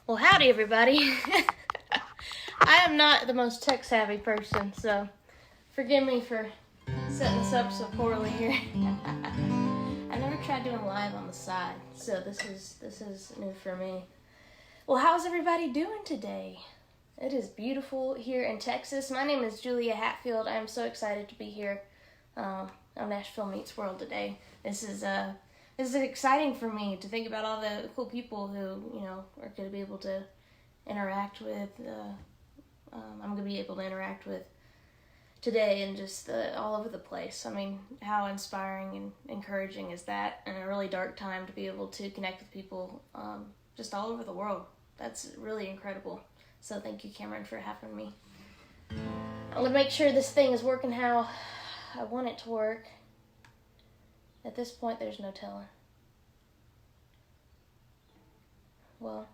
Well, howdy, everybody. I am not the most tech-savvy person, so forgive me for setting this up so poorly here. I never tried doing live on the side, so this is new for me. Well, how's everybody doing today? It is beautiful here in Texas. My name is Julia Hatfield. I am so excited to be here on Nashville Meets World today. This is exciting for me to think about all the cool people who, are going to be able to interact with. I'm going to be able to interact with today and just all over the place. I mean, how inspiring and encouraging is that in a really dark time to be able to connect with people just all over the world. That's really incredible. So thank you, Cameron, for having me. I'm going to make sure this thing is working how I want it to work. At this point, there's no telling. Well,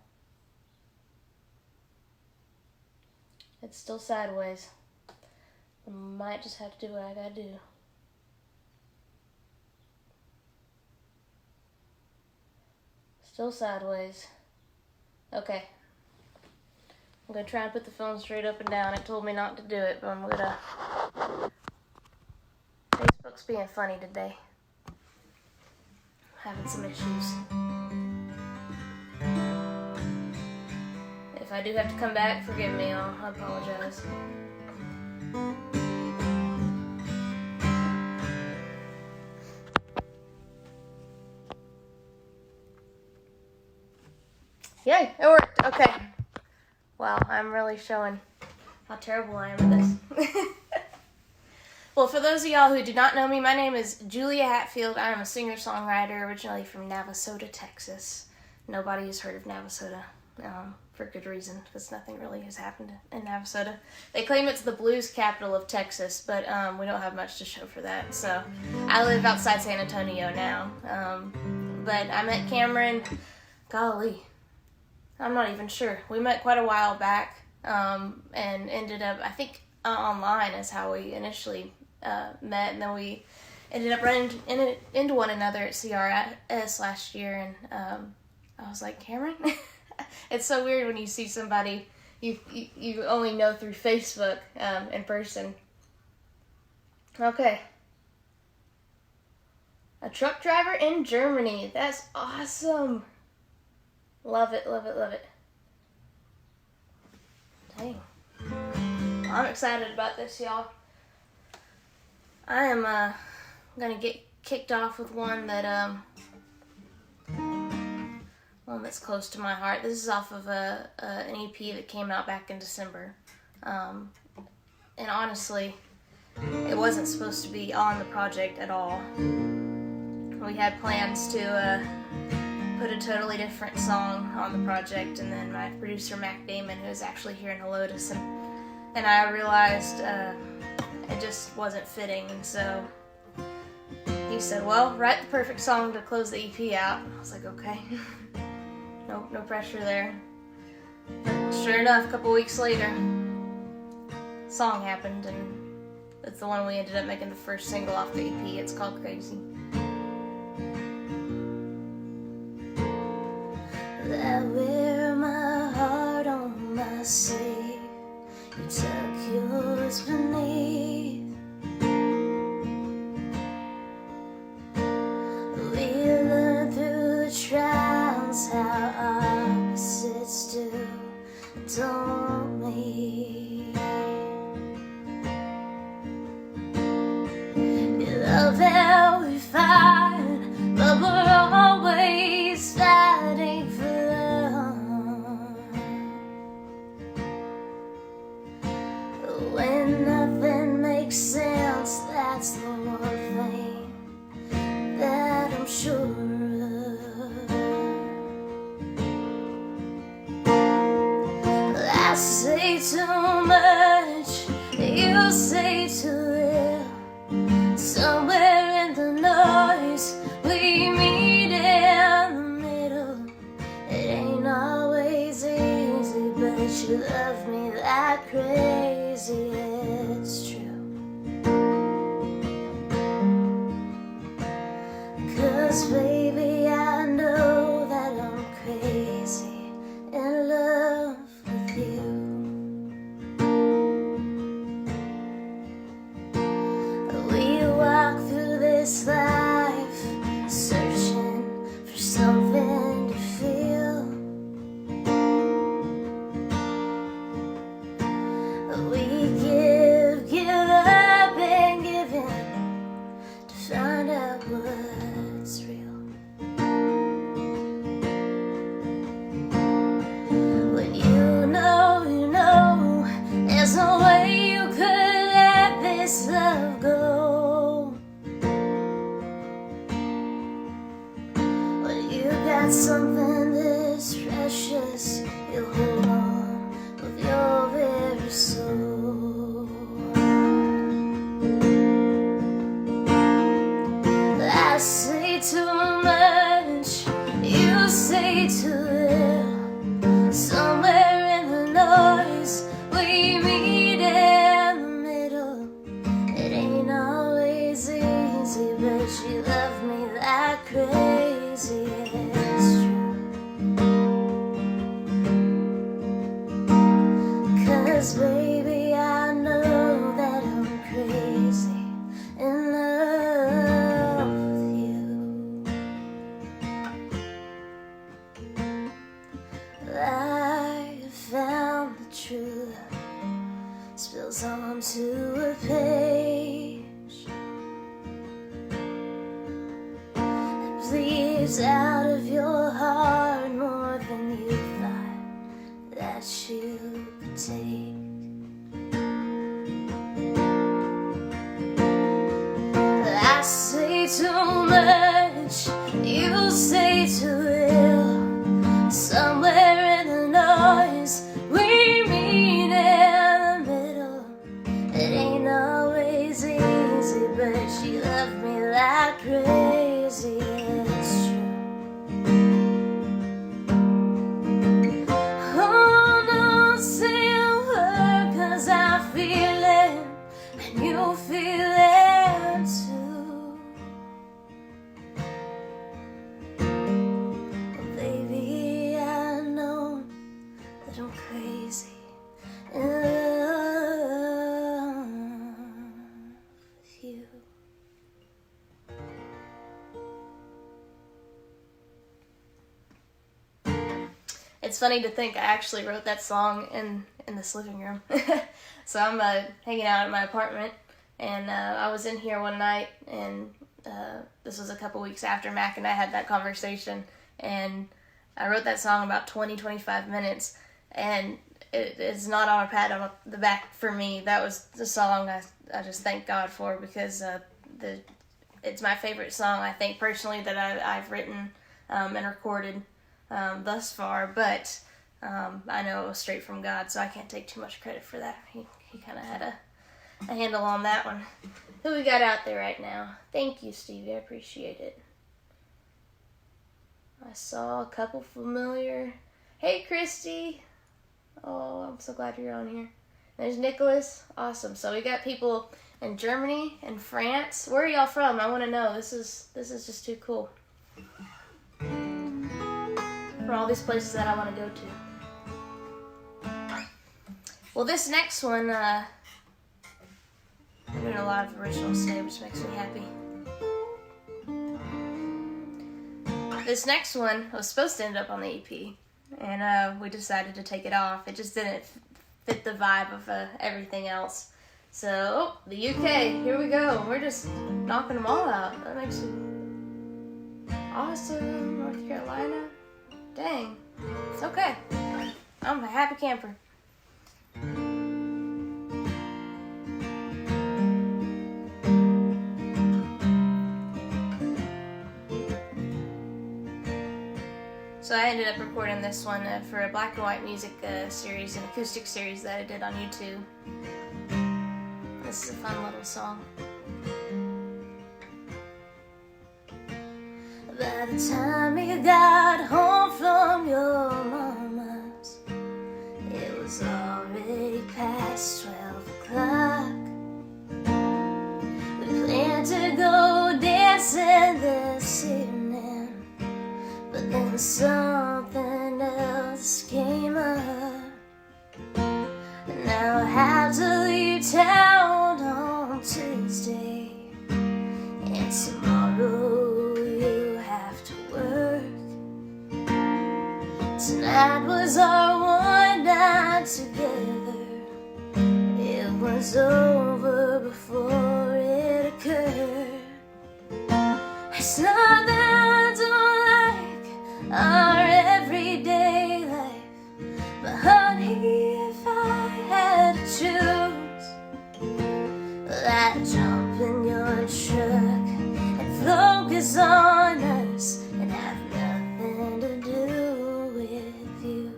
it's still sideways. I might just have to do what I gotta do. Still sideways. Okay. I'm gonna try and put the phone straight up and down. It told me not to do it, but I'm gonna... Facebook's being funny today. Having some issues. If I do have to come back, forgive me. I apologize. Yay, it worked. Okay. Wow, I'm really showing how terrible I am at this. Well, for those of y'all who do not know me, my name is Julia Hatfield. I am a singer-songwriter originally from Navasota, Texas. Nobody has heard of Navasota, for good reason, because nothing really has happened in Navasota. They claim it's the blues capital of Texas, but we don't have much to show for that. So I live outside San Antonio now. But I met Cameron, golly, I'm not even sure. We met quite a while back and ended up, I think, online is how we initially met, and then we ended up running into one another at CRS last year, and I was like, Cameron? It's so weird when you see somebody you only know through Facebook in person. Okay. A truck driver in Germany. That's awesome. Love it, love it, love it. Dang. I'm excited about this, y'all. I am gonna get kicked off with one that one that's close to my heart. This is off of an EP that came out back in December, and honestly, it wasn't supposed to be on the project at all. We had plans to put a totally different song on the project, and then my producer Mac Damon, who is actually here in Helotes, and I realized it just wasn't fitting, and so he said, well, write the perfect song to close the EP out. I was like, okay. No pressure there. But sure enough, a couple weeks later, song happened, and it's the one we ended up making the first single off the EP. It's called Crazy. I wear my heart on my sleeve. You tuck yours beneath. We learn through the trials how opposites do, don't meet. We love how we fight, but we're always fighting for love. When nothing makes sense, that's the one thing that I'm sure of. I say too much, you say too little. Somewhere in the noise, we meet in the middle. It ain't always easy, but you love me like crazy, it's true. 'Cause baby, I know that I'm crazy in love. 'cause baby, I know that I'm crazy in love with you. I have found the truth spills onto a page, it bleeds out of your heart more than you thought that you could take. I say too much, you say too little. Somewhere in the noise, we meet in the middle. It ain't always easy, but she loved me like crazy. It's true. Oh, don't say a word, 'cause I feel it, and you feel it too. Well, baby, I know that I'm crazy in love with you. It's funny to think I actually wrote that song in this living room. So I'm hanging out at my apartment, and I was in here one night, and this was a couple weeks after Mac and I had that conversation, and I wrote that song about 20-25 minutes, and it's not on a pad on the back for me. That was the song I just thank God for, because it's my favorite song, I think, personally, that I've written and recorded thus far, but I know it was straight from God, so I can't take too much credit for that. He kind of had a handle on that one. Who we got out there right now? Thank you, Stevie. I appreciate it. I saw a couple familiar. Hey, Christy. Oh, I'm so glad you're on here. There's Nicholas. Awesome. So we got people in Germany and France. Where are y'all from? I want to know. This is just too cool. For all these places that I want to go to. Well, this next one, I'm doing a lot of originals today, which makes me happy. This next one was supposed to end up on the EP, and we decided to take it off. It just didn't fit the vibe of everything else. So, the UK, here we go. We're just knocking them all out. That makes it awesome. North Carolina. Dang. It's okay. I'm a happy camper. So I ended up recording this one for a black and white music series, an acoustic series that I did on YouTube. This is a fun little song. By the time you got home from your mama's, it was already past 12 o'clock. We planned to go dancing this evening, but then something else came up. And now I have to leave town on Tuesday, and tomorrow tonight was our one night together. It was over before it occurred. It's not that I don't like our everyday life, but honey, if I had to choose, well, I'd jump in your truck and focus on us and have nothing to do with you.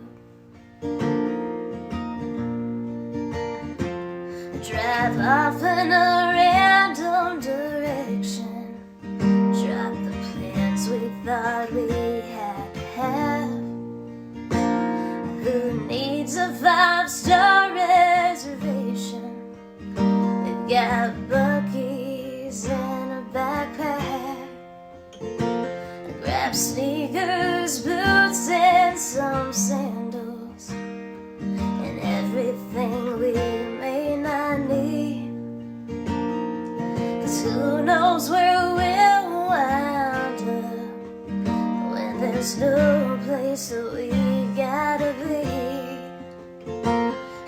Drive off in a random direction, drop the plans we thought we had to have. Who needs a 5-star reservation? We've got Buc-ee's and a backpack. Grab sneakers, boots, and some sandals, and everything gotta be.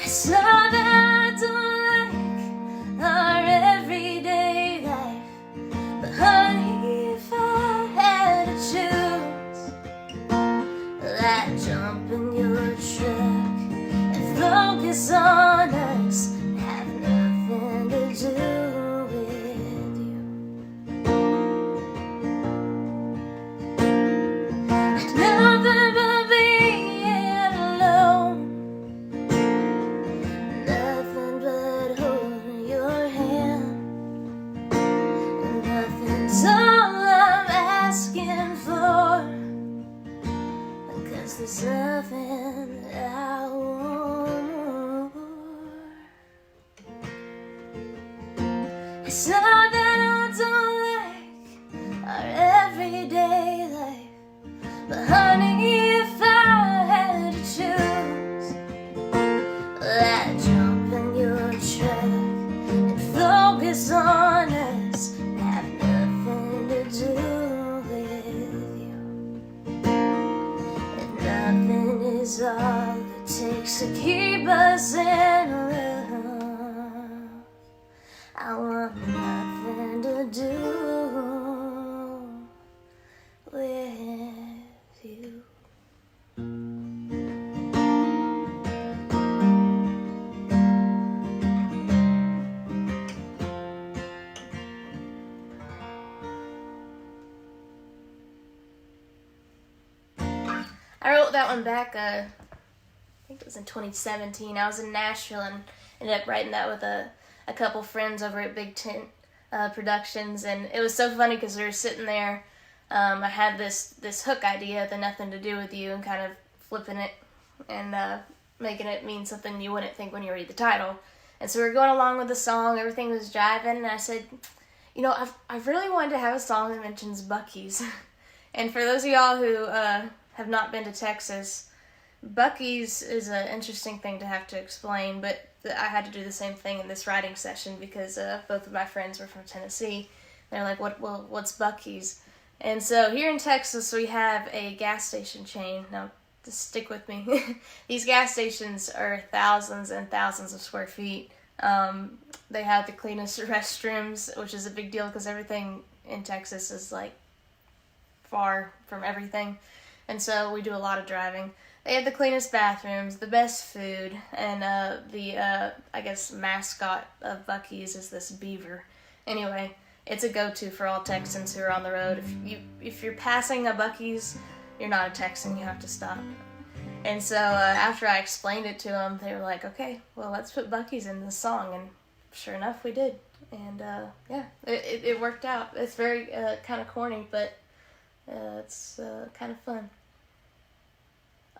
It's not that I don't like our everyday life, but honey, if I had to choose, I'd jump in your truck and focus on us, have nothing to do with you. Nothing but being alone, nothing but holding your hand, nothing's all I'm asking for, because there's nothing I want more. It's not that I don't like our everyday life, but honey, if I had to choose, I'd jump in your truck and focus on us, have nothing to do with you. If nothing is all it takes to keep us in love, I want nothing to do with you. I wrote that one back, I think it was in 2017. I was in Nashville and ended up writing that with a couple friends over at Big Tent Productions, and it was so funny because we were sitting there. I had this hook idea, the nothing to do with you, and kind of flipping it and making it mean something you wouldn't think when you read the title. And so we were going along with the song, everything was jiving, and I said, you know, I've really wanted to have a song that mentions Buc-ee's. And for those of y'all who have not been to Texas, Buc-ee's is an interesting thing to have to explain, but I had to do the same thing in this writing session because both of my friends were from Tennessee. They're like, what's Buc-ee's? And so here in Texas, we have a gas station chain. Now, just stick with me. These gas stations are thousands and thousands of square feet. They have the cleanest restrooms, which is a big deal because everything in Texas is like far from everything. And so we do a lot of driving. They have the cleanest bathrooms, the best food, and I guess, mascot of Buc-ee's is this beaver. Anyway, it's a go-to for all Texans who are on the road. If you're passing a Buc-ee's, you're not a Texan, you have to stop. And so after I explained it to them, they were like, okay, well, let's put Buc-ee's in this song. And sure enough, we did. And yeah, it worked out. It's very kind of corny, but it's kind of fun.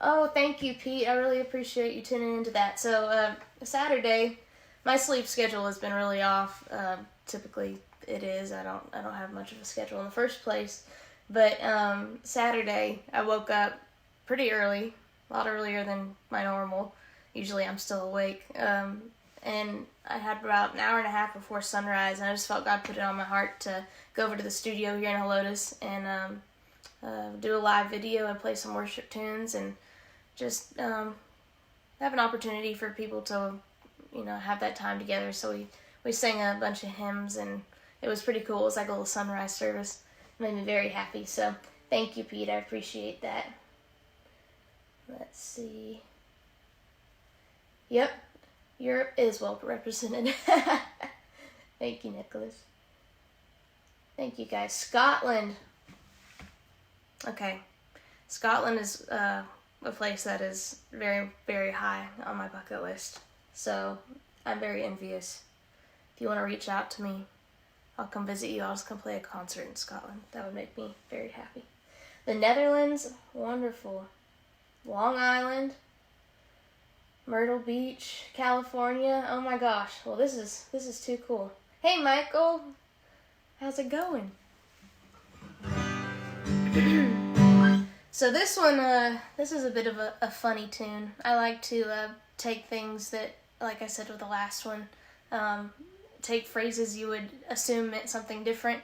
Oh, thank you, Pete. I really appreciate you tuning into that. So Saturday, my sleep schedule has been really off. Typically, it is. I don't have much of a schedule in the first place. But Saturday, I woke up pretty early, a lot earlier than my normal. Usually, I'm still awake. And I had about an hour and a half before sunrise, and I just felt God put it on my heart to go over to the studio here in Helotes and do a live video and play some worship tunes and just have an opportunity for people to, have that time together. So we sang a bunch of hymns, and it was pretty cool. It was like a little sunrise service. It made me very happy. So thank you, Pete. I appreciate that. Let's see. Yep, Europe is well represented. Thank you, Nicholas. Thank you, guys. Scotland. Okay. Scotland is a place that is very, very high on my bucket list. So I'm very envious. If you want to reach out to me, I'll come visit you. I'll just come play a concert in Scotland. That would make me very happy. The Netherlands, wonderful. Long Island, Myrtle Beach, California. Oh my gosh. Well, this is too cool. Hey, Michael. How's it going? So this one, this is a bit of a funny tune. I like to take things that, like I said with the last one, take phrases you would assume meant something different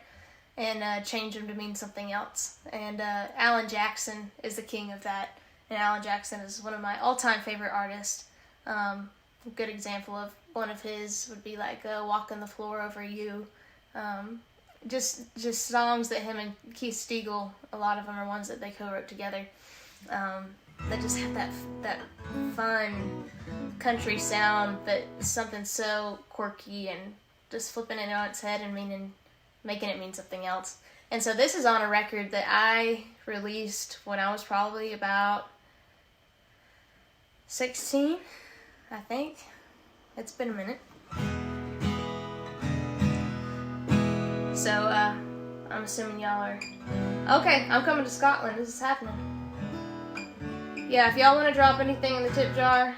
and change them to mean something else. And Alan Jackson is the king of that. And Alan Jackson is one of my all-time favorite artists. A good example of one of his would be like Walking the Floor Over You. Just songs that him and Keith Stegall, a lot of them are ones that they co-wrote together. That just have that fun country sound, but something so quirky and just flipping it on its head and making it mean something else. And so this is on a record that I released when I was probably about 16, I think. It's been a minute. So, I'm assuming y'all are... Okay, I'm coming to Scotland. This is happening. Yeah, if y'all want to drop anything in the tip jar,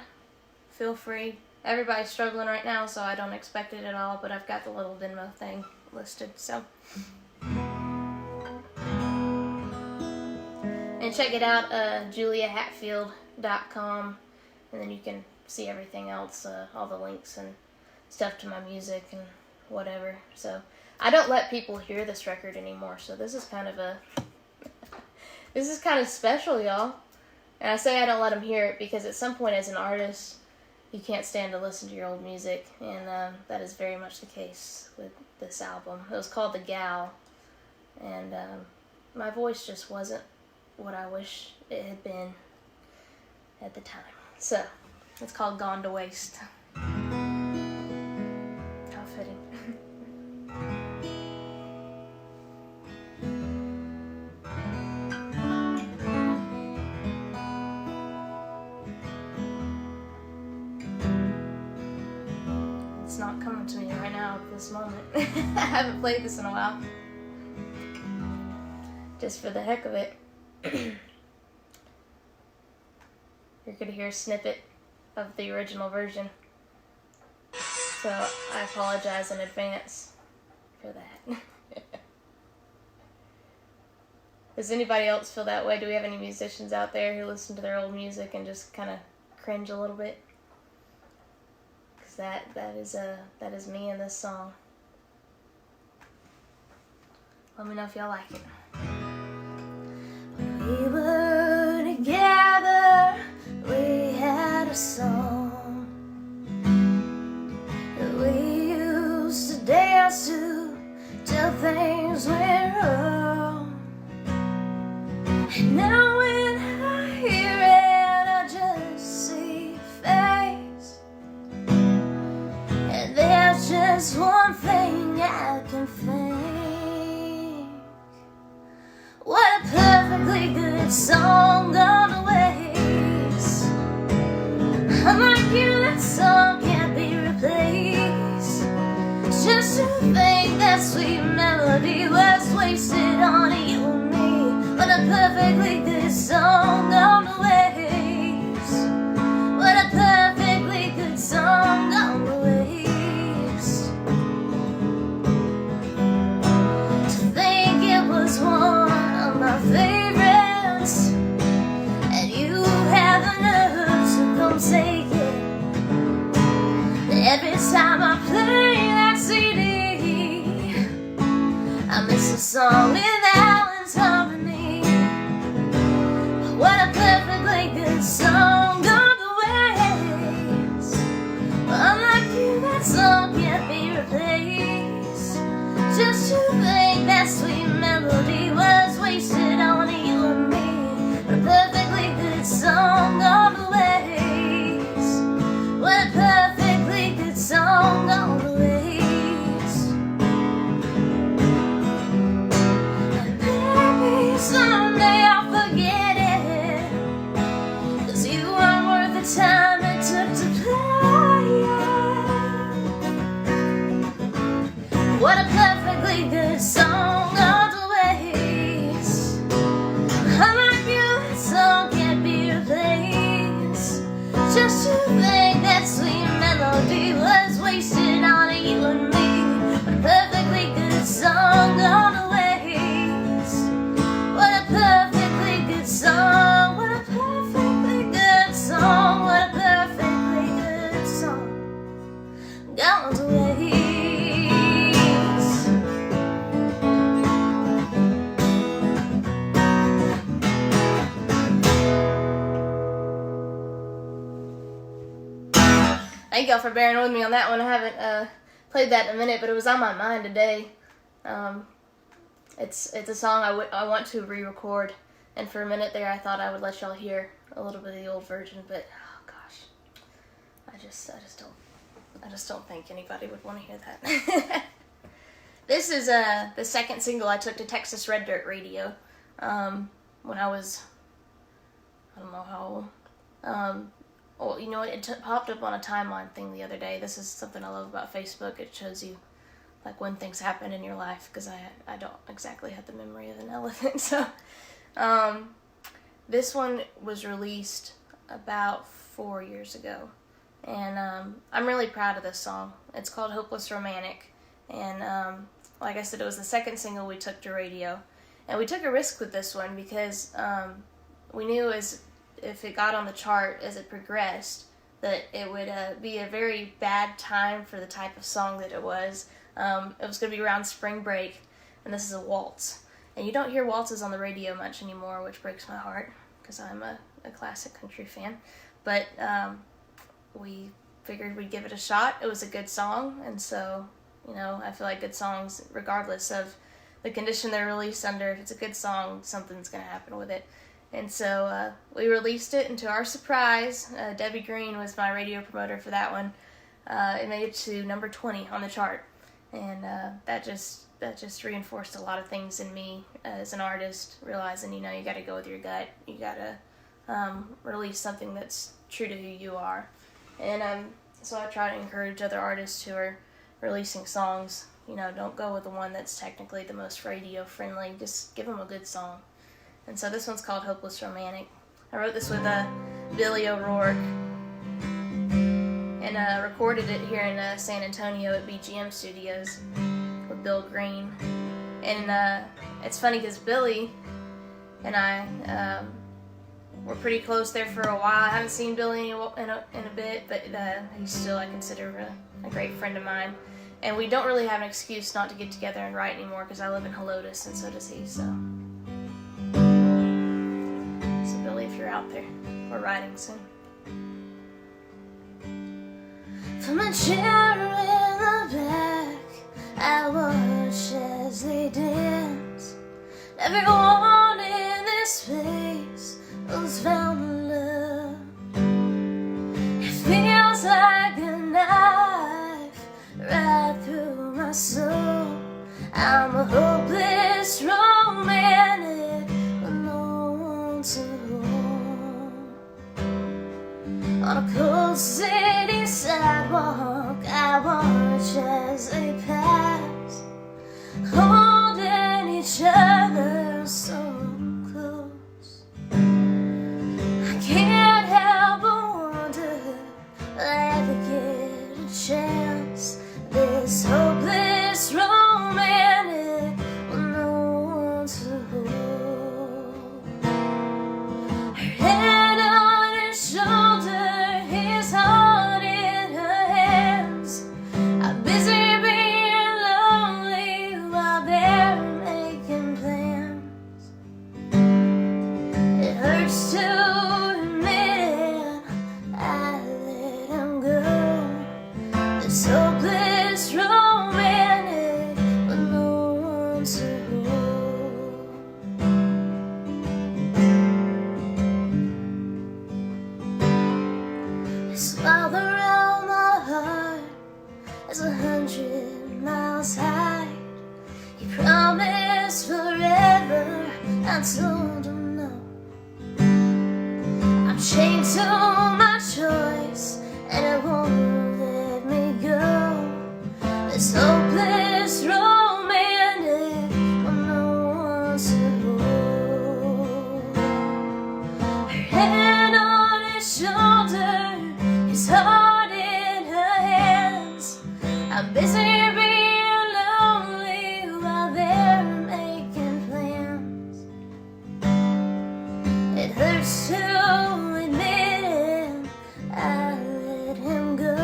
feel free. Everybody's struggling right now, so I don't expect it at all, but I've got the little Venmo thing listed, so... And check it out, juliahatfield.com, and then you can see everything else, all the links and stuff to my music and whatever. So I don't let people hear this record anymore, so this is kind of special, y'all. And I say I don't let them hear it because at some point as an artist, you can't stand to listen to your old music, and that is very much the case with this album. It was called The Gal, and my voice just wasn't what I wish it had been at the time. So, it's called Gone to Waste. How fitting. It's not coming to me right now at this moment. I haven't played this in a while. Just for the heck of it. You're going to hear a snippet of the original version. So I apologize in advance for that. Does anybody else feel that way? Do we have any musicians out there who listen to their old music and just kind of cringe a little bit? Because that is me in this song. Let me know if y'all like it. We were together, we had a song that we used to dance to till things went wrong. And now when I hear it, I just see a face. And there's just one thing I can think. What a perfectly good song gone to waste. Unlike you, that song can't be replaced. Just to think that sweet melody was wasted on you and me. What a perfectly good song gone to waste. What a perfectly good song gone to waste. To think it was one my favorites, and you have the nerve to come take it. Every time I play that CD, I miss a song with Alan's harmony. What a perfectly good song gone to waste. Unlike you, that song can't be replaced. Just to think that sweet melody was wasted on you and me. What a perfectly good song gone to waste. What a perfectly good song gone to waste. And maybe someday I'll forget it, 'cause you aren't worth the time it took to play it. What a perfectly good song gone to waste. Unlike you, that song can't be replaced. Just to think that sweet melody was wasted on you and me. What a perfectly good song gone to waste. What a perfectly good song. What a perfectly good song. What a perfectly good song gone to waste. Thank y'all for bearing with me on that one. I haven't played that in a minute, but it was on my mind today. It's a song I want to re-record, and for a minute there I thought I would let y'all hear a little bit of the old version, but oh gosh, I just don't think anybody would want to hear that. This is the second single I took to Texas Red Dirt Radio when I was, I don't know how old. Well, you know what, it popped up on a timeline thing the other day. This is something I love about Facebook. It shows you like when things happen in your life, because I don't exactly have the memory of an elephant. So this one was released about 4 years ago, and I'm really proud of this song. It's called Hopeless Romantic, and like I said, it was the second single we took to radio, and we took a risk with this one because we knew if it got on the chart as it progressed that it would be a very bad time for the type of song that it was. It was going to be around spring break, and this is a waltz. And you don't hear waltzes on the radio much anymore, which breaks my heart, because I'm a classic country fan. But we figured we'd give it a shot. It was a good song, and so, you know, I feel like good songs, regardless of the condition they're released under, if it's a good song, something's going to happen with it. And so we released it, and to our surprise, Debbie Green was my radio promoter for that one. It made it to number 20 on the chart, and that just reinforced a lot of things in me as an artist, realizing, you know, you got to go with your gut. You got to release something that's true to who you are. And so I try to encourage other artists who are releasing songs, you know, don't go with the one that's technically the most radio friendly. Just give them a good song. And so this one's called Hopeless Romantic. I wrote this with Billy O'Rourke, and recorded it here in San Antonio at BGM Studios with Bill Green. And it's funny because Billy and I were pretty close there for a while. I haven't seen Billy in a bit, but he's still, I consider, a great friend of mine. And we don't really have an excuse not to get together and write anymore, because I live in Helotes and so does he. So Billy, if you're out there, we're writing soon. From a chair in the back, I watch as they dance. Everyone in this space was found in love. It feels like a knife right through my soul. I'm a hopeless romantic with no one to hold. On a cold city sidewalk, I watch as they pass, holding each other so close. I can't help but wonder if they get a chance. This hopeless romantic with no one to hold. Her head on his shoulder, his heart in her hands. I'm busy being lonely while they're making plans. It hurts to admit I let him go. This hopeless romantic with no one to hold. This wild around my heart is 100 miles high. He promised forever, I told him no. I'm chained to my choice, and it won't let me go. This hopeless romantic with no one to hold. Her head on his shoulder, his heart in her hands. I'm busy being lonely while they're making plans. It hurts to admit I let him go.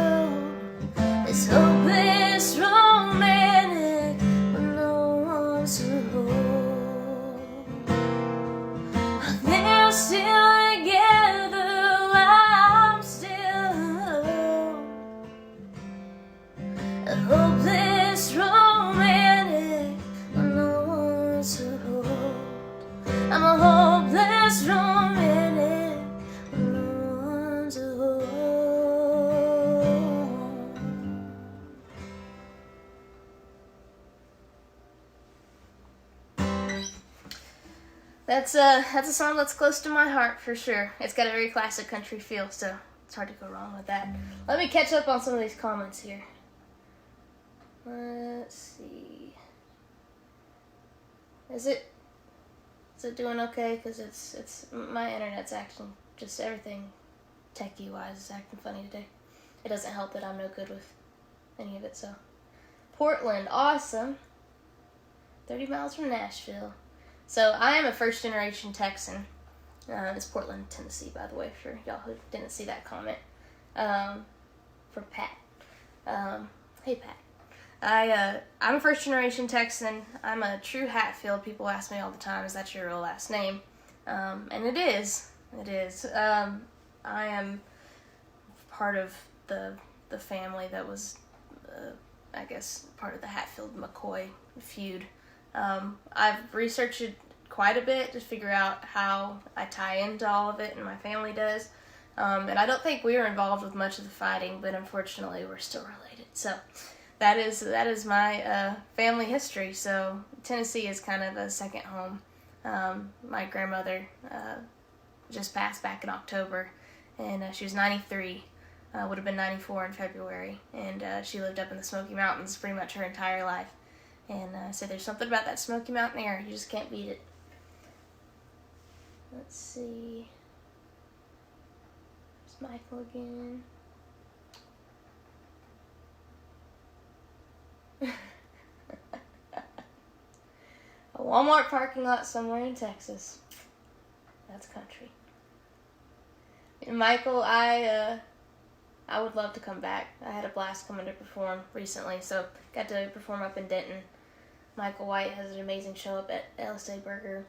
This hopeless romantic with no one to hold. They're still together while I'm still alone. That's a song that's close to my heart for sure. It's got a very classic country feel, so it's hard to go wrong with that. Let me catch up on some of these comments here. Let's see. Is it doing okay? Because it's my internet's acting, just everything techie wise is acting funny today. It doesn't help that I'm no good with any of it. So Portland, awesome. 30 miles from Nashville. So I am a first generation Texan. It's Portland, Tennessee, by the way, for y'all who didn't see that comment. From Pat. Hey Pat. I'm a first generation Texan. I'm a true Hatfield. People ask me all the time, is that your real last name? And it is. It is. I am part of the family that was, I guess, part of the Hatfield-McCoy feud. I've researched it quite a bit to figure out how I tie into all of it, and my family does. And I don't think we were involved with much of the fighting, but unfortunately we're still related. So that is my family history. So Tennessee is kind of a second home. My grandmother just passed back in October, and she was 93. Would have been 94 in February, and she lived up in the Smoky Mountains pretty much her entire life. And so there's something about that Smoky Mountain air, you just can't beat it. Let's see. There's Michael again. A Walmart parking lot somewhere in Texas. That's country. And Michael, I would love to come back. I had a blast coming to perform recently, so got to perform up in Denton. Michael White has an amazing show up at LSA Burger.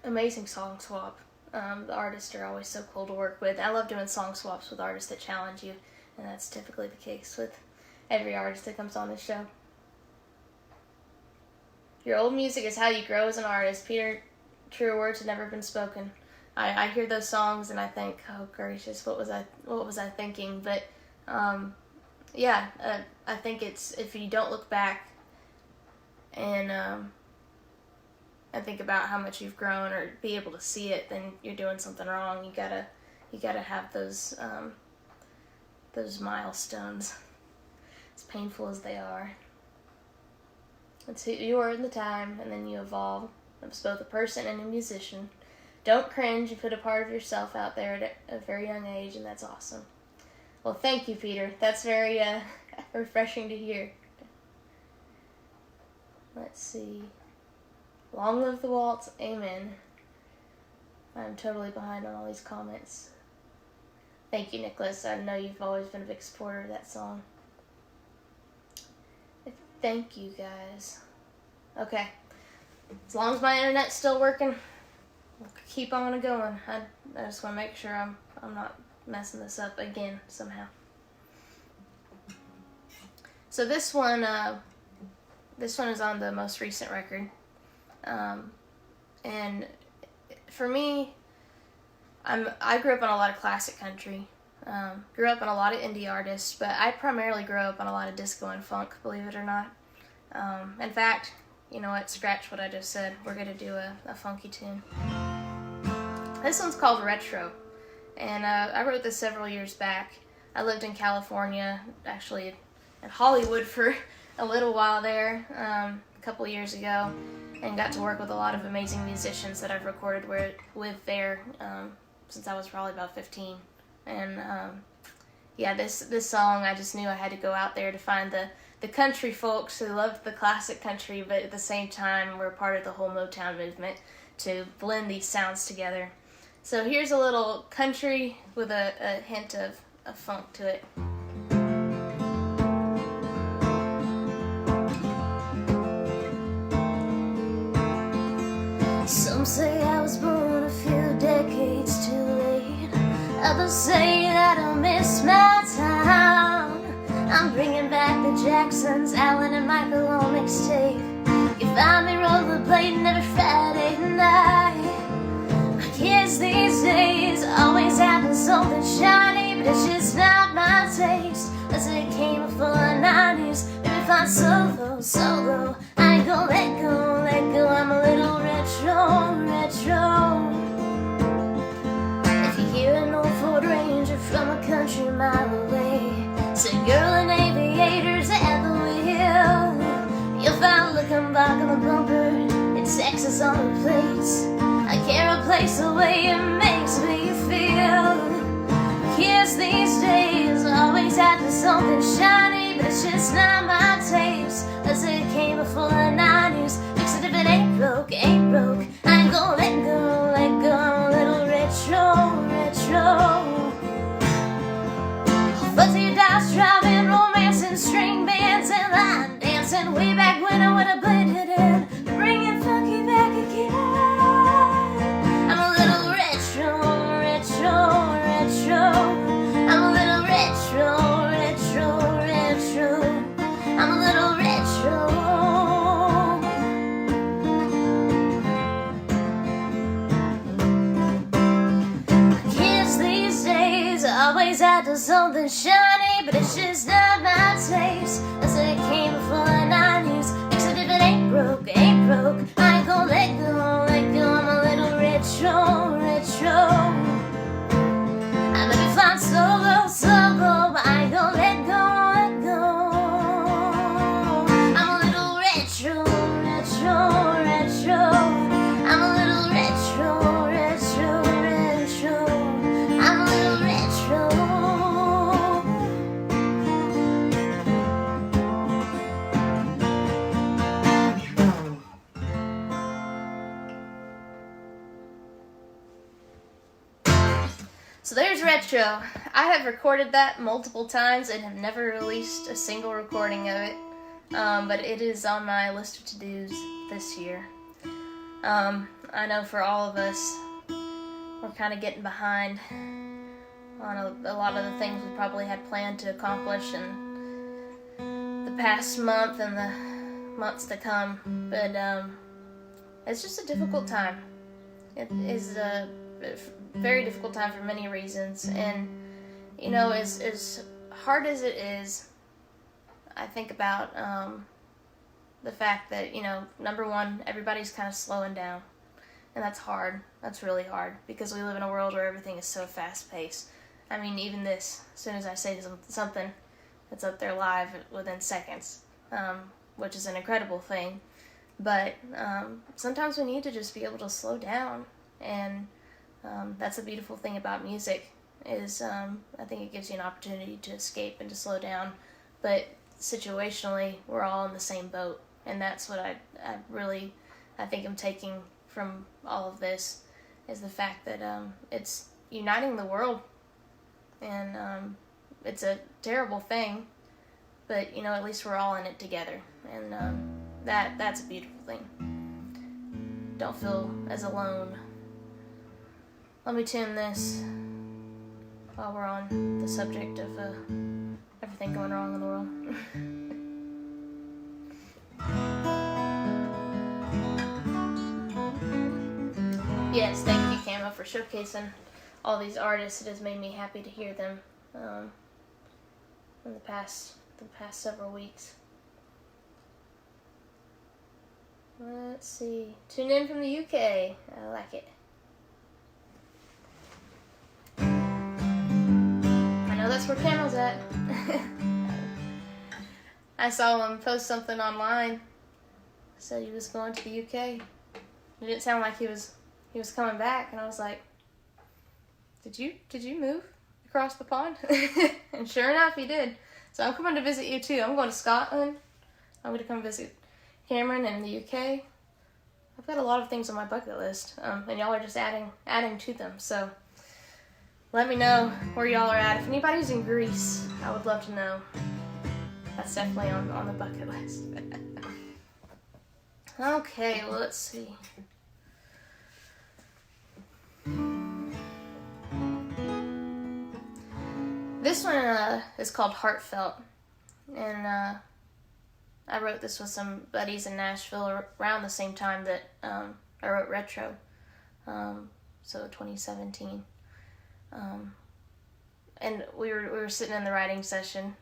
Amazing song swap. The artists are always so cool to work with. I love doing song swaps with artists that challenge you, and that's typically the case with every artist that comes on this show. Your old music is how you grow as an artist. Peter, truer words have never been spoken. I hear those songs and I think, oh gracious, what was I thinking? But I think it's, if you don't look back and think about how much you've grown or be able to see it, then you're doing something wrong. You gotta have those milestones, as painful as they are. It's who you are in the time, and then you evolve as both a person and a musician. Don't cringe. You put a part of yourself out there at a very young age, and that's awesome. Well, thank you, Peter. That's very refreshing to hear. Let's see. Long live the waltz. Amen. I'm totally behind on all these comments. Thank you, Nicholas. I know you've always been a big supporter of that song. Thank you, guys. Okay. As long as my internet's still working, we'll keep on going. I just want to make sure I'm not messing this up again somehow. So this one is on the most recent record. And for me, I grew up on a lot of classic country. Grew up on a lot of indie artists, but I primarily grew up on a lot of disco and funk, believe it or not. In fact, you know what, scratch what I just said. We're going to do a funky tune. This one's called Retro, and I wrote this several years back. I lived in California, actually in Hollywood for a little while there, a couple years ago, and got to work with a lot of amazing musicians that I've recorded with there since I was probably about 15. And this song, I just knew I had to go out there to find the country folks who loved the classic country, but at the same time were part of the whole Motown movement, to blend these sounds together. So here's a little country with a hint of funk to it. Some say I was born a few decades too late. Others say that I missed my time. I'm bringing back the Jacksons, Alan and Michael on mixtape. You find me rollerblading every Friday night. My kids these days always having something shiny, but it's just not my taste. Let's say it came before the 90s. Maybe find solo. I ain't gonna let go. I'm a little retro. bark on the bumper, it's Texas on the plates. I can't replace the way it makes me feel. Kids these days always after something shiny, but it's just not my taste. Let's say it came before the 90s. Fix it if it ain't broke, ain't broke. I ain't gonna let go, let go. I'm a little retro, retro. Fuzzy dice driving, romance and string bands and line dancing. Way back when I would have blended in, bringing funky back again. I'm a little retro, retro, retro. I'm a little retro, retro, retro. I'm a little retro. Kids these days always after something shiny, but it's just not my taste. Let's say it came before the 90s. Fix it if it ain't broke, ain't broke. I ain't gonna let go, let go. I'm a little retro, retro. I may be flying solo, solo, but I ain't gonna let go, let go. I'm a little retro, retro, retro. I'm a little retro, retro, retro. I'm a little retro. So there's retro. I have recorded that multiple times and have never released a single recording of it, but it is on my list of to-dos this year. I know for all of us, we're kind of getting behind on a lot of the things we probably had planned to accomplish in the past month and the months to come, but it's just a difficult time. It is a very difficult time for many reasons, and you know, as hard as it is, I think about the fact that, you know, number one, everybody's kind of slowing down, and that's hard. That's really hard, because we live in a world where everything is so fast-paced. I mean, even this, as soon as I say something, it's up there live within seconds, which is an incredible thing, but sometimes we need to just be able to slow down, and that's the beautiful thing about music, is I think it gives you an opportunity to escape and to slow down, but situationally, we're all in the same boat, and that's what I think I'm taking from all of this, is the fact that it's uniting the world, and it's a terrible thing, but, you know, at least we're all in it together, and that's a beautiful thing. Don't feel as alone. Let me tune this while we're on the subject of everything going wrong in the world. Yes, thank you, Camo, for showcasing all these artists. It has made me happy to hear them in the past several weeks. Let's see. Tune in from the UK. I like it. That's where Camo's at. I saw him post something online. Said he was going to the UK. It didn't sound like he was coming back, and I was like, Did you move across the pond? And sure enough, he did. So I'm coming to visit you too. I'm going to Scotland. I'm going to come visit Cameron in the UK. I've got a lot of things on my bucket list, and y'all are just adding to them. So let me know where y'all are at. If anybody's in Greece, I would love to know. That's definitely on the bucket list. Okay, well, let's see. This one is called Heartfelt, and I wrote this with some buddies in Nashville around the same time that I wrote Retro, so 2017. And we were sitting in the writing session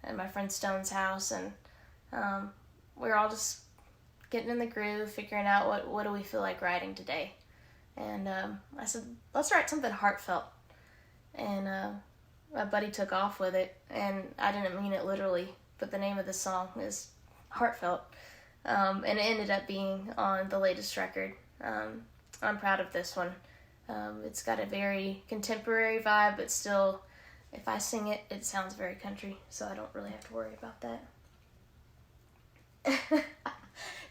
at my friend Stone's house, and we were all just getting in the groove, figuring out what do we feel like writing today. And I said, let's write something heartfelt. And my buddy took off with it, and I didn't mean it literally, but the name of the song is Heartfelt. and it ended up being on the latest record. I'm proud of this one. It's got a very contemporary vibe, but still, if I sing it, it sounds very country, so I don't really have to worry about that.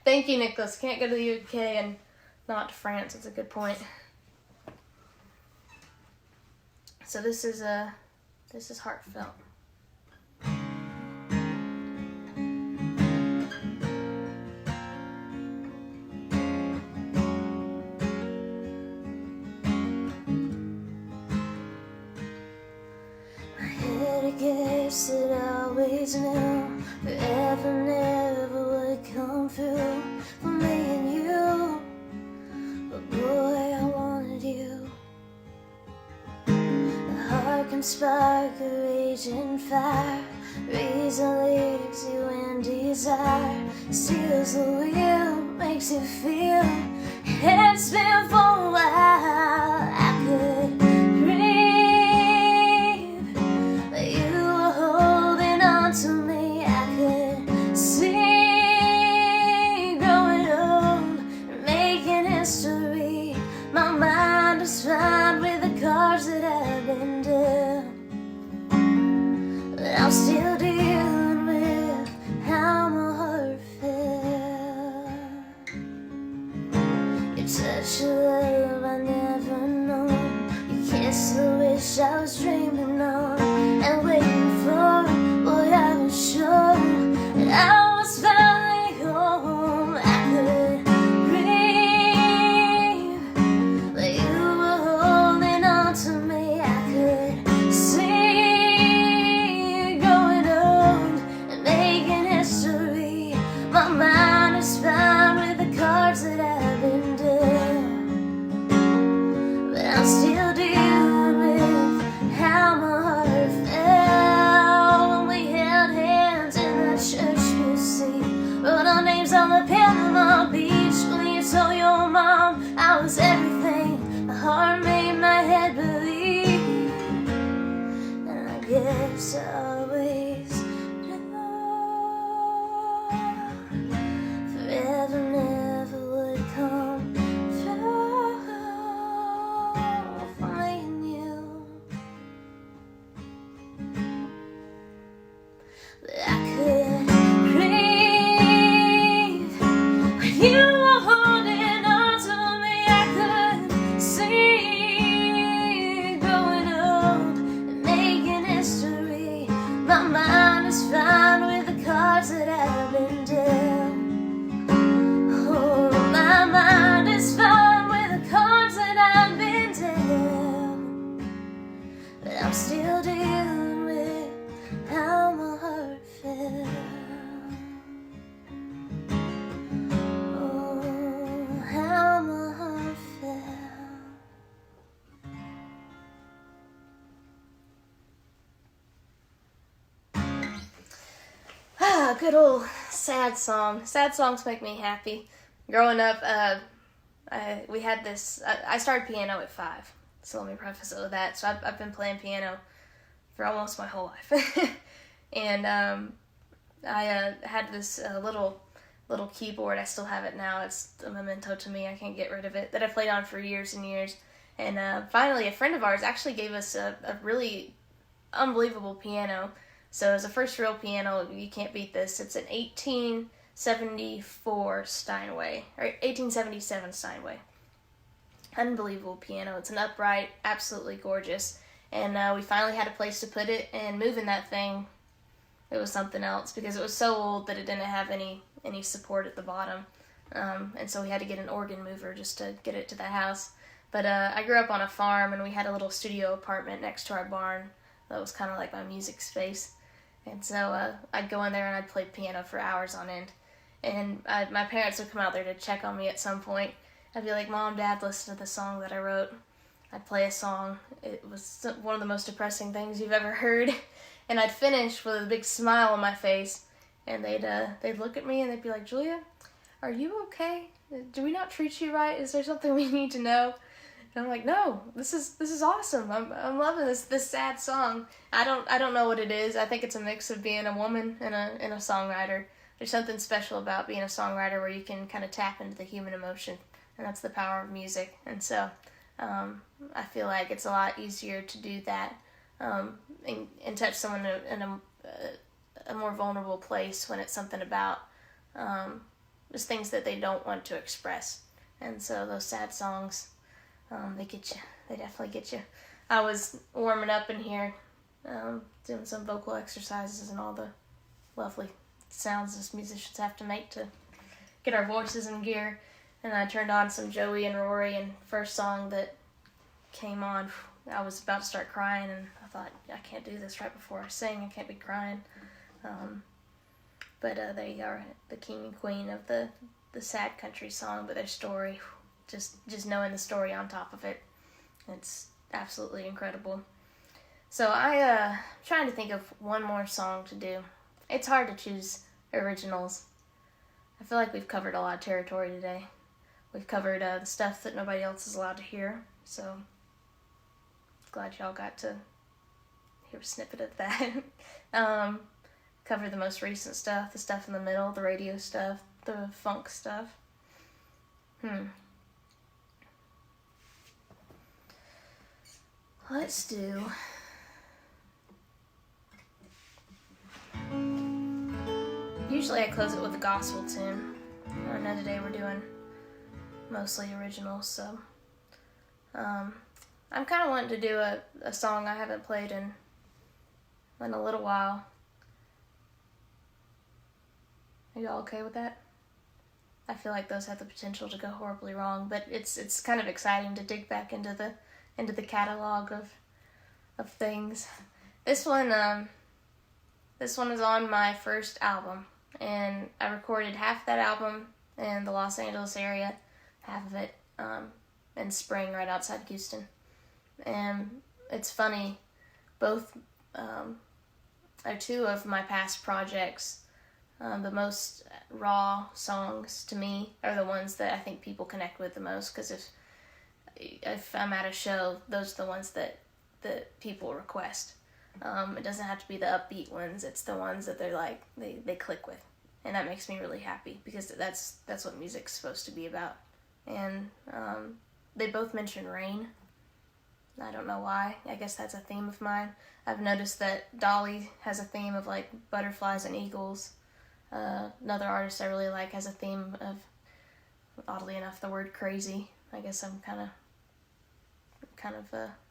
Thank you, Nicholas. Can't go to the UK and not to France. That's a good point. So this is heartfelt. I had a guess that I always knew forever never would come through for me and you, but boy, I wanted you. The heart can spark a raging fire, reason leaves you in desire, steals the wheel, makes you feel it's been for a while. I could breathe, but you were holding on to me. I could see growing old and making history. My mind is fine with the cards that I've been dealt, but I'm still dealing with how my heart felt. You touch a love I never known, you kiss the wish I was dreaming on and waiting for. Boy, I was sure that I was finally home. I could breathe, but you were holding on to me. I could see growing old and making history. My mind is fine with the cards that I've been dealt, but I'm still dealing with how my heart felt when we held hands in the church museum, wrote our names on the Panama Beach. When you told your mom I was everything, the heart made my head believe, and I guess I always knew forever never would come through for me and you. But I could breathe when you were holding on to me. I could see growing old and making history. My mind is fine with the cards that I've been dealt. Oh, my mind is fine with the cards that I've been dealt, but I'm still dealing with how my heart felt. Oh, how my heart felt. Ah, good old sad song. Sad songs make me happy. Growing up, we had this. I started piano at 5, so let me preface it with that. So I've been playing piano for almost my whole life, and I had this little keyboard. I still have it now. It's a memento to me. I can't get rid of it. That I played on for years and years. And finally, a friend of ours actually gave us a really unbelievable piano. So as a first real piano, you can't beat this. It's an 1874 Steinway, or 1877 Steinway. Unbelievable piano. It's an upright, absolutely gorgeous. And we finally had a place to put it, and moving that thing, it was something else because it was so old that it didn't have any support at the bottom. And so we had to get an organ mover just to get it to the house. But I grew up on a farm, and we had a little studio apartment next to our barn that was kind of like my music space. And so I'd go in there and I'd play piano for hours on end. And my parents would come out there to check on me at some point. I'd be like, Mom, Dad, listen to the song that I wrote. I'd play a song. It was one of the most depressing things you've ever heard. And I'd finish with a big smile on my face. And they'd look at me and they'd be like, Julia, are you okay? Do we not treat you right? Is there something we need to know? And I'm like, no, this is awesome. I'm loving this sad song. I don't know what it is. I think it's a mix of being a woman and a songwriter. there's something special about being a songwriter where you can kind of tap into the human emotion, and that's the power of music. And so I feel like it's a lot easier to do that and touch someone in a more vulnerable place when it's something about just things that they don't want to express. And so those sad songs, they get you. They definitely get you. I was warming up in here, doing some vocal exercises and all the lovely sounds us musicians have to make to get our voices in gear. And I turned on some Joey and Rory, and first song that came on, I was about to start crying, and I thought, I can't do this right before I sing. I can't be crying. But there you are, the king and queen of the sad country song, but their story, just knowing the story on top of it, it's absolutely incredible. So I'm trying to think of one more song to do. It's hard to choose originals. I feel like we've covered a lot of territory today. We've covered the stuff that nobody else is allowed to hear, so glad y'all got to hear a snippet of that. Cover the most recent stuff, the stuff in the middle, the radio stuff, the funk stuff. Let's do... Usually I close it with a gospel tune. I know today we're doing mostly originals, so... I'm kind of wanting to do a song I haven't played in a little while. Are you all okay with that? I feel like those have the potential to go horribly wrong, but it's kind of exciting to dig back into the catalog of things. This one is on my first album, and I recorded half that album in the Los Angeles area, half of it in spring right outside Houston. And it's funny, both are two of my past projects. The most raw songs to me are the ones that I think people connect with the most, because if I'm at a show, those are the ones that people request. It doesn't have to be the upbeat ones, it's the ones that they're like, they click with. And that makes me really happy, because that's what music's supposed to be about. And they both mention rain. I don't know why. I guess that's a theme of mine. I've noticed that Dolly has a theme of like butterflies and eagles. Another artist I really like has a theme of, oddly enough, the word crazy. I guess I'm kind of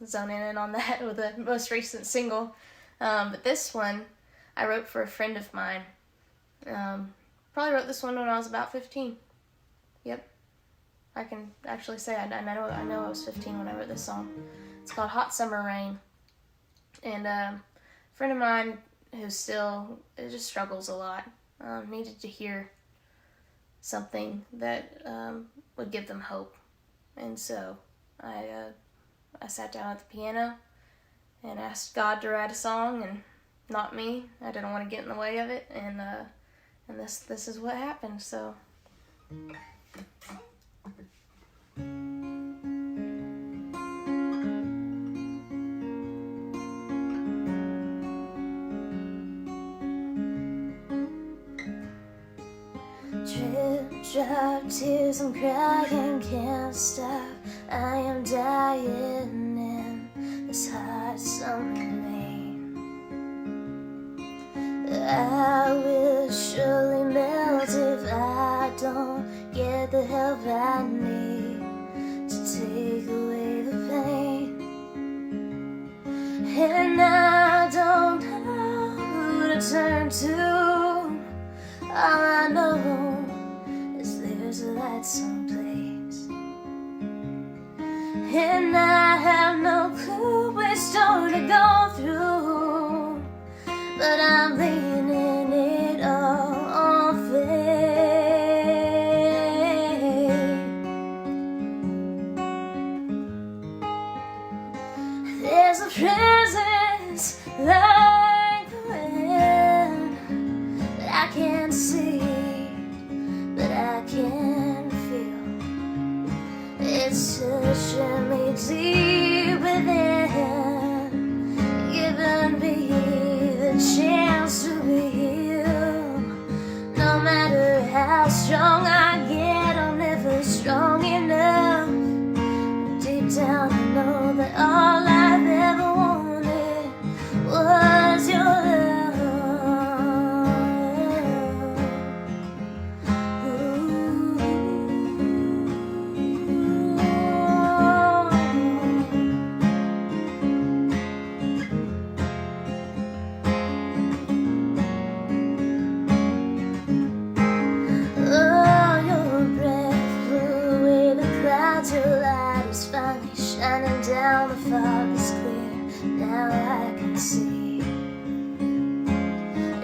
zoning in on that with the most recent single. But this one I wrote for a friend of mine. Probably wrote this one when I was about 15. Yep. I can actually say I know I was 15 when I wrote this song. It's called Hot Summer Rain. And a friend of mine who still just struggles a lot needed to hear something that would give them hope. And so I sat down at the piano and asked God to write a song, and not me. I didn't want to get in the way of it, and this is what happened. So. Drop tears, I'm crying, can't stop. I am dying in this hot summer rain. I will surely melt if I don't get the help I need to take away the pain. And I don't know who to turn to. All I know there's a light someplace, and I have no clue which door to go through, but I'm leaning it all on faith. There's a presence like the wind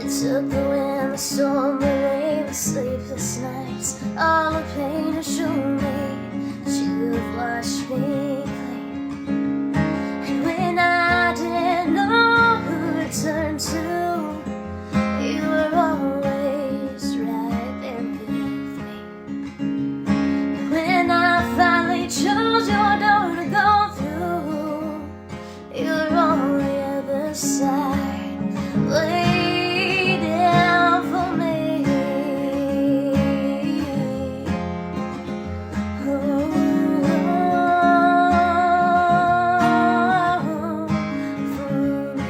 took the wind, the storm, the rain, the sleepless nights, all the pain to show me that you have washed me clean. And when I didn't know who to turn to, you were always right there with me. And when I finally chose your door to go through, you were on the other side, way down for me. Oh, for me.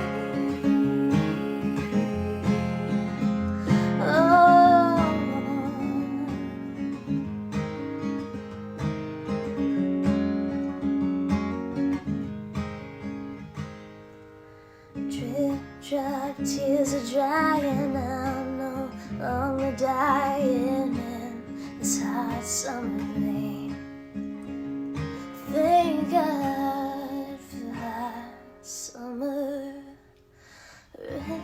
Drip, drop, tears are drying. I'm no longer dying in this hot summer rain. Thank God for hot summer rain.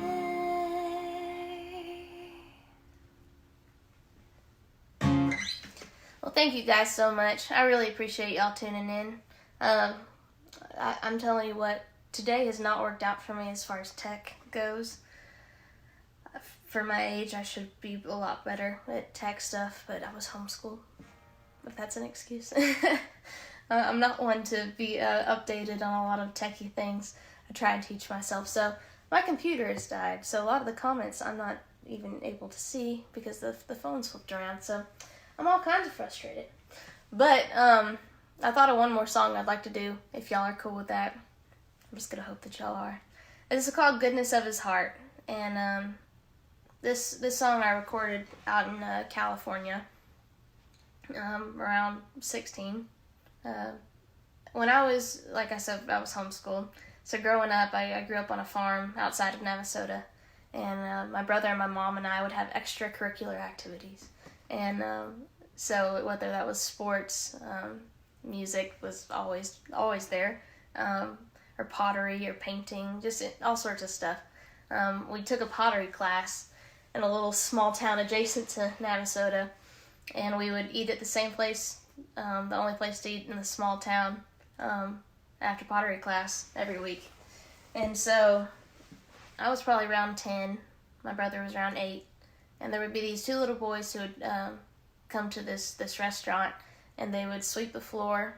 Well, thank you guys so much. I really appreciate y'all tuning in. I'm telling you what, today has not worked out for me as far as tech goes. For my age, I should be a lot better at tech stuff, but I was homeschooled, if that's an excuse. I'm not one to be updated on a lot of techie things. I try and teach myself. So my computer has died, so a lot of the comments I'm not even able to see because the phone's flipped around, so I'm all kinds of frustrated. But I thought of one more song I'd like to do, if y'all are cool with that. I'm just gonna hope that y'all are. This is called Goodness of His Heart, and this song I recorded out in California, around 16. When I was, like I said, I was homeschooled. So growing up, I grew up on a farm outside of Navasota, and my brother and my mom and I would have extracurricular activities. And so whether that was sports, music was always there, or pottery or painting, just all sorts of stuff. We took a pottery class in a little small town adjacent to Navasota, and we would eat at the same place, the only place to eat in the small town, after pottery class every week. And so I was probably around 10, my brother was around 8, and there would be these two little boys who would come to this restaurant, and they would sweep the floor.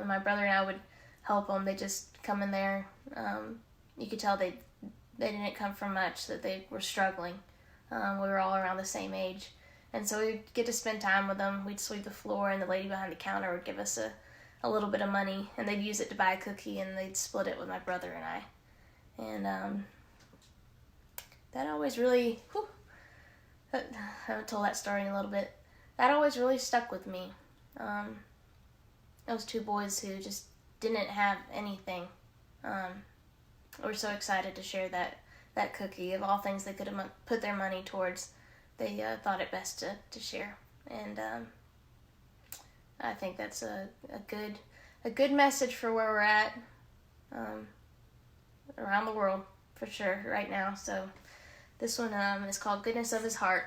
My brother and I would help them. They just come in there. You could tell they didn't come from much, that they were struggling. We were all around the same age. And so we'd get to spend time with them. We'd sweep the floor, and the lady behind the counter would give us a little bit of money, and they'd use it to buy a cookie, and they'd split it with my brother and I. And that always really, I haven't told that story in a little bit. That always really stuck with me. Those two boys who just didn't have anything were so excited to share that cookie. Of all things they could have put their money towards, they thought it best to share. And I think that's a good message for where we're at around the world, for sure, right now. So this one is called Goodness of His Heart.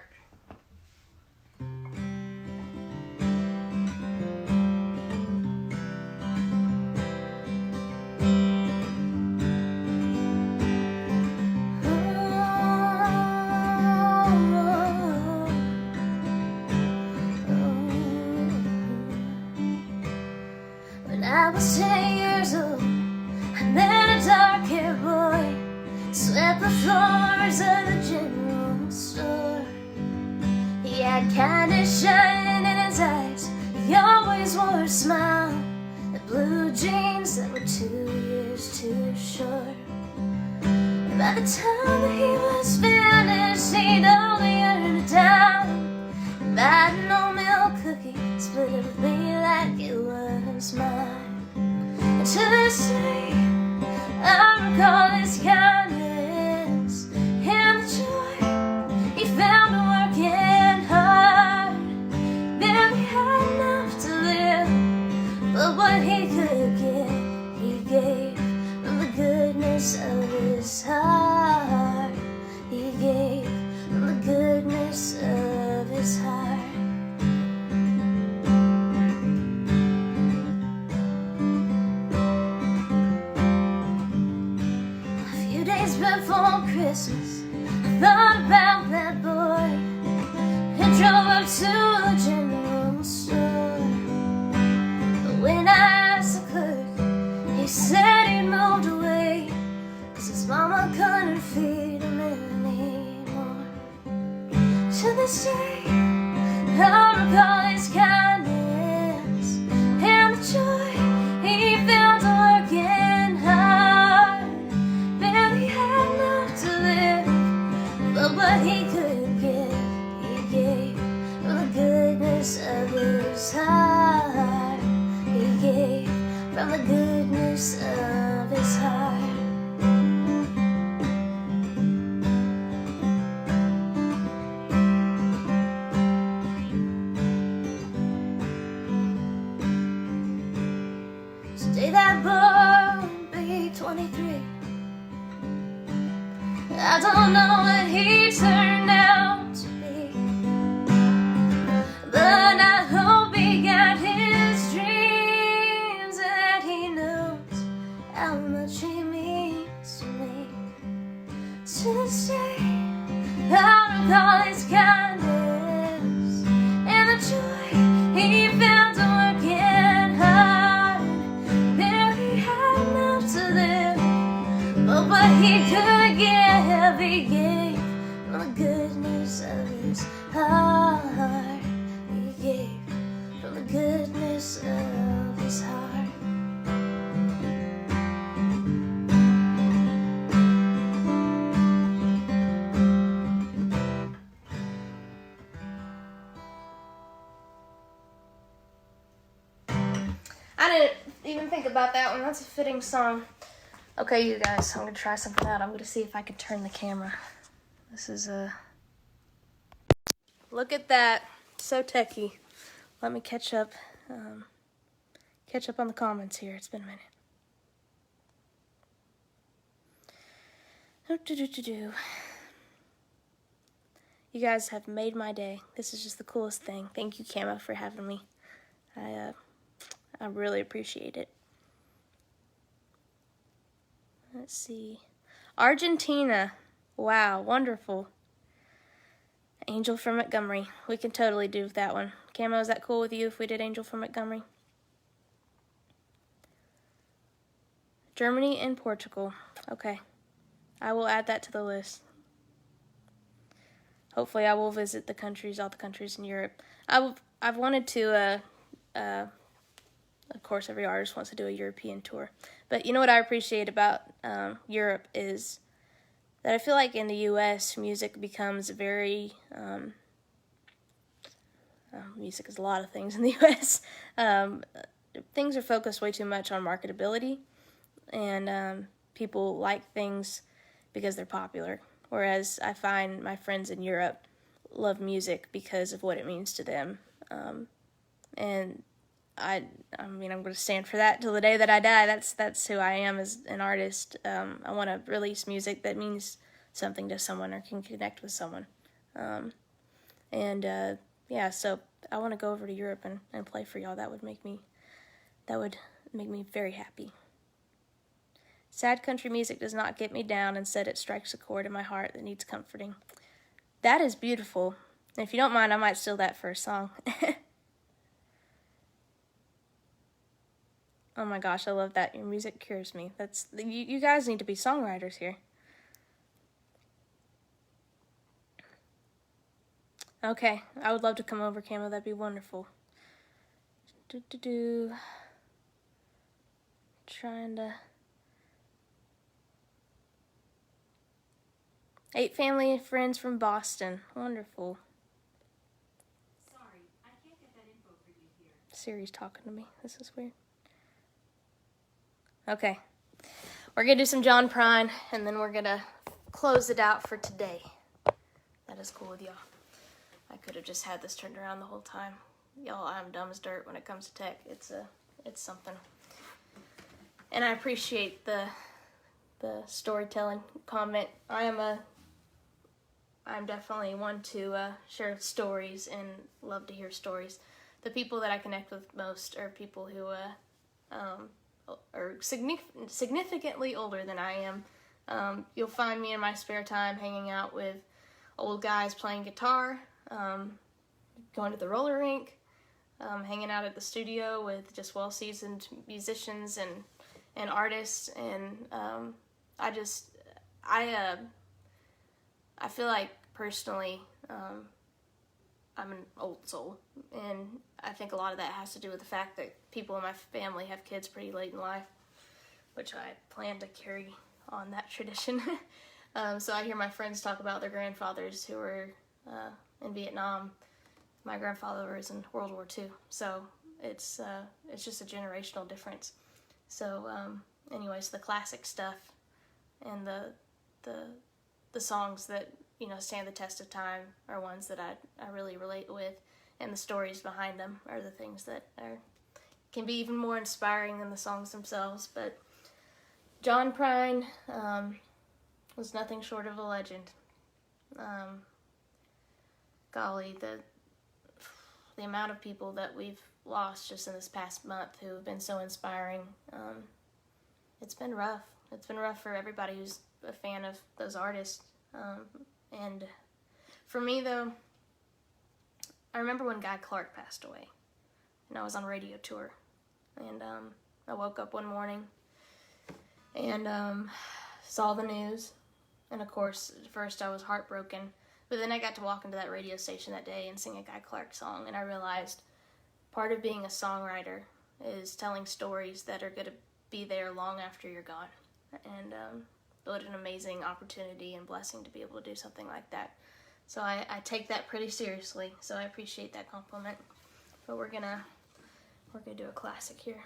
I was 10 years old, I met a dark-haired boy, swept the floors of the general store. He had kindness shining in his eyes, he always wore a smile, and blue jeans that were 2 years too short. And by the time that he was finished, he'd only earned a dime, and bought an old milk cookie, split it with me like it was mine. And to this day, I recall his kindness and the joy he found in working hard. Barely had enough to live, but what he could give, he gave from the goodness of his heart. He gave before Christmas, I thought about that boy and drove up to the general store. But when I asked the clerk, he said he'd moved away, 'cause his mama couldn't feed him anymore. To this day, I recall his kindness and the joy he felt working hard. Barely had enough to live, but what he could give, he gave from the goodness of his heart. He gave from the goodness of his heart. Today that boy would be 23. I don't know what he turned out to be, but I hope he got his dreams, that he knows how much he means to me. To this day, I recall his kindness and the joy he found working hard. Barely had enough to live, but what he could give, he gave from the goodness of his heart. He gave from the goodness of his heart. I didn't even think about that one. That's a fitting song. Okay, you guys, I'm gonna try something out. I'm gonna see if I can turn the camera. This is look at that, so techie. Let me catch up on the comments here. It's been a minute. You guys have made my day. This is just the coolest thing. Thank you, Camo, for having me. I really appreciate it. Let's see. Argentina. Wow, wonderful. Angel from Montgomery. We can totally do that one. Camo, is that cool with you if we did Angel from Montgomery? Germany and Portugal. Okay. I will add that to the list. Hopefully I will visit the countries, all the countries in Europe. I've wanted to, of course, every artist wants to do a European tour. But you know what I appreciate about Europe is that I feel like in the U.S. music becomes very, music is a lot of things in the U.S. Things are focused way too much on marketability, and people like things because they're popular. Whereas I find my friends in Europe love music because of what it means to them. And I mean, I'm going to stand for that till the day that I die. That's who I am as an artist. I want to release music that means something to someone or can connect with someone. Yeah, so I want to go over to Europe and play for y'all. That would make me very happy. Sad country music does not get me down. Instead, it strikes a chord in my heart that needs comforting. That is beautiful. And if you don't mind, I might steal that for a song. Oh my gosh, I love that. Your music cures me. You guys need to be songwriters here. Okay, I would love to come over, Camo. That'd be wonderful. Trying to... 8 family and friends from Boston. Wonderful. Sorry, I can't get that info for you here. Siri's talking to me. This is weird. Okay. We're going to do some John Prine, and then we're going to close it out for today. That is cool with y'all. I could have just had this turned around the whole time. Y'all, I'm dumb as dirt when it comes to tech. It's something. And I appreciate the storytelling comment. I'm definitely one to share stories and love to hear stories. The people that I connect with most are people who are significantly older than I am. You'll find me in my spare time hanging out with old guys playing guitar, going to the roller rink, hanging out at the studio with just well-seasoned musicians and artists, and I feel like personally I'm an old soul, and I think a lot of that has to do with the fact that people in my family have kids pretty late in life, which I plan to carry on that tradition. So I hear my friends talk about their grandfathers who were in Vietnam. My grandfather was in World War II, so it's just a generational difference. So anyways, the classic stuff and the songs that, you know, stand the test of time are ones that I really relate with, and the stories behind them are the things that can be even more inspiring than the songs themselves. But John Prine was nothing short of a legend. Golly, the amount of people that we've lost just in this past month who have been so inspiring, it's been rough. It's been rough for everybody who's a fan of those artists. And for me, though, I remember when Guy Clark passed away, and I was on radio tour, and I woke up one morning and saw the news, and of course, at first I was heartbroken, but then I got to walk into that radio station that day and sing a Guy Clark song, and I realized part of being a songwriter is telling stories that are going to be there long after you're gone, and what an amazing opportunity and blessing to be able to do something like that. So I take that pretty seriously, so I appreciate that compliment. But we're gonna do a classic here.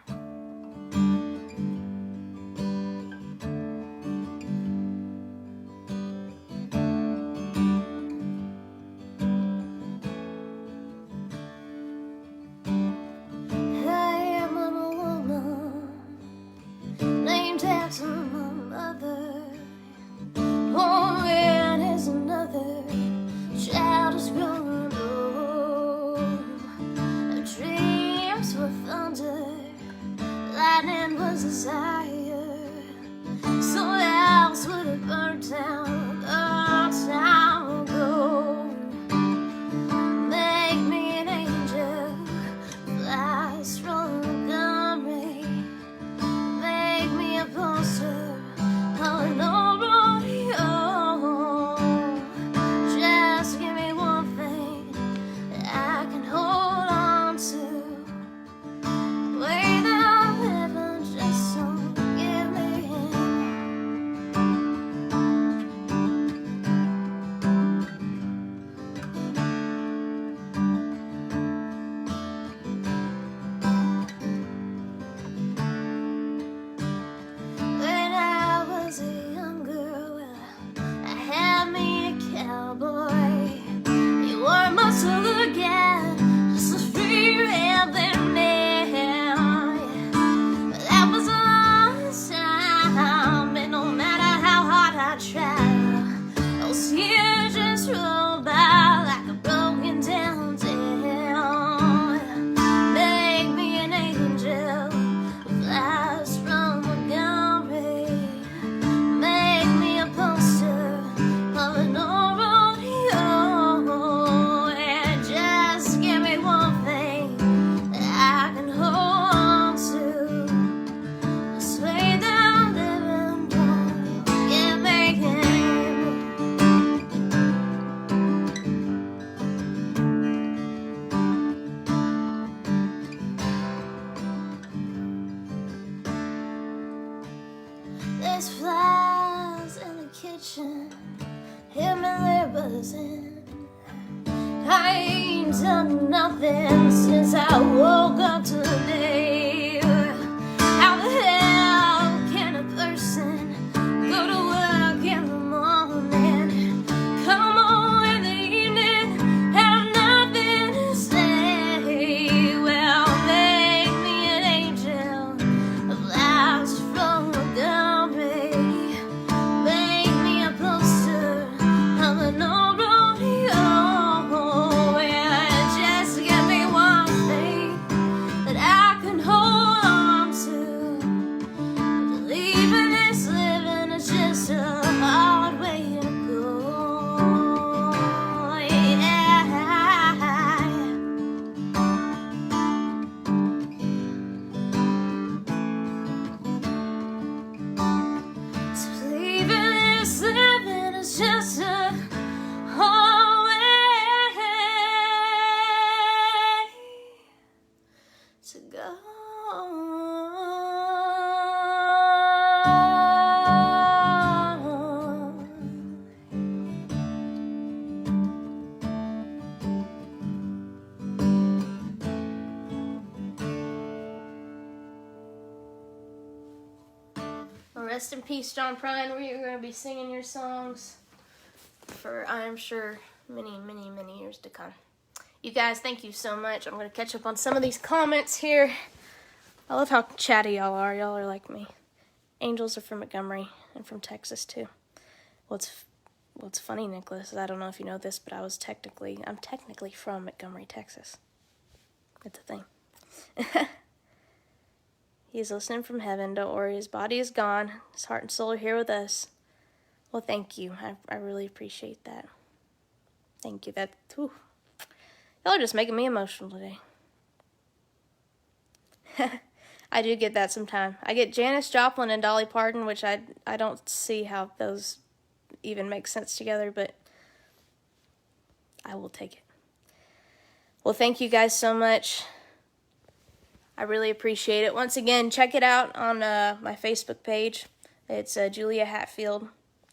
There's flies in the kitchen, hear me there buzzing. I ain't done nothing since I woke up today. How the hell can a person go to work in the morning, come home in the evening, have nothing to say? Well, make me an angel of lights from Montgomery, make me a poster of an old rodeo, and just give me one thing that I rest in peace, John Prine. We're going to be singing your songs for, I'm sure, many, many, many years to come. You guys, thank you so much. I'm going to catch up on some of these comments here. I love how chatty y'all are. Y'all are like me. Angels are from Montgomery and from Texas, too. What's funny, Nicholas, is I don't know if you know this, but I'm technically from Montgomery, Texas. It's a thing. He is listening from heaven. Don't worry, his body is gone. His heart and soul are here with us. Well, thank you. I really appreciate that. Thank you. Y'all are just making me emotional today. I do get that sometime. I get Janis Joplin and Dolly Parton, which I don't see how those even make sense together, but I will take it. Well, thank you guys so much. I really appreciate it. Once again, check it out on my Facebook page. It's Julia Hatfield.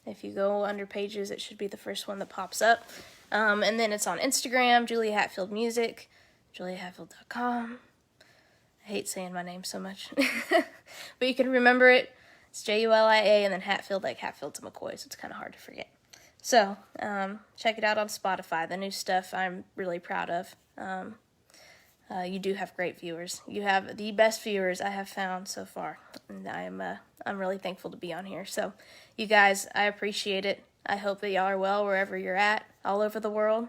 If you go under pages, it should be the first one that pops up. And then it's on Instagram, Julia Hatfield Music, juliahatfield.com. I hate saying my name so much. But you can remember it. It's Julia and then Hatfield, like Hatfield to McCoy, so it's kind of hard to forget. So, check it out on Spotify. The new stuff I'm really proud of. You do have great viewers. You have the best viewers I have found so far, and I'm really thankful to be on here. So, you guys, I appreciate it. I hope that y'all are well wherever you're at, all over the world.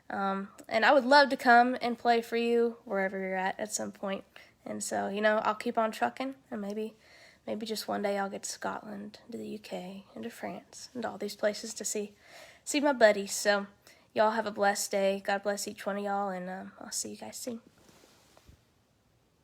And I would love to come and play for you wherever you're at some point. And so, I'll keep on trucking, and maybe just one day I'll get to Scotland, to the UK, and to France, and all these places to see my buddies. So, y'all have a blessed day. God bless each one of y'all, and I'll see you guys soon.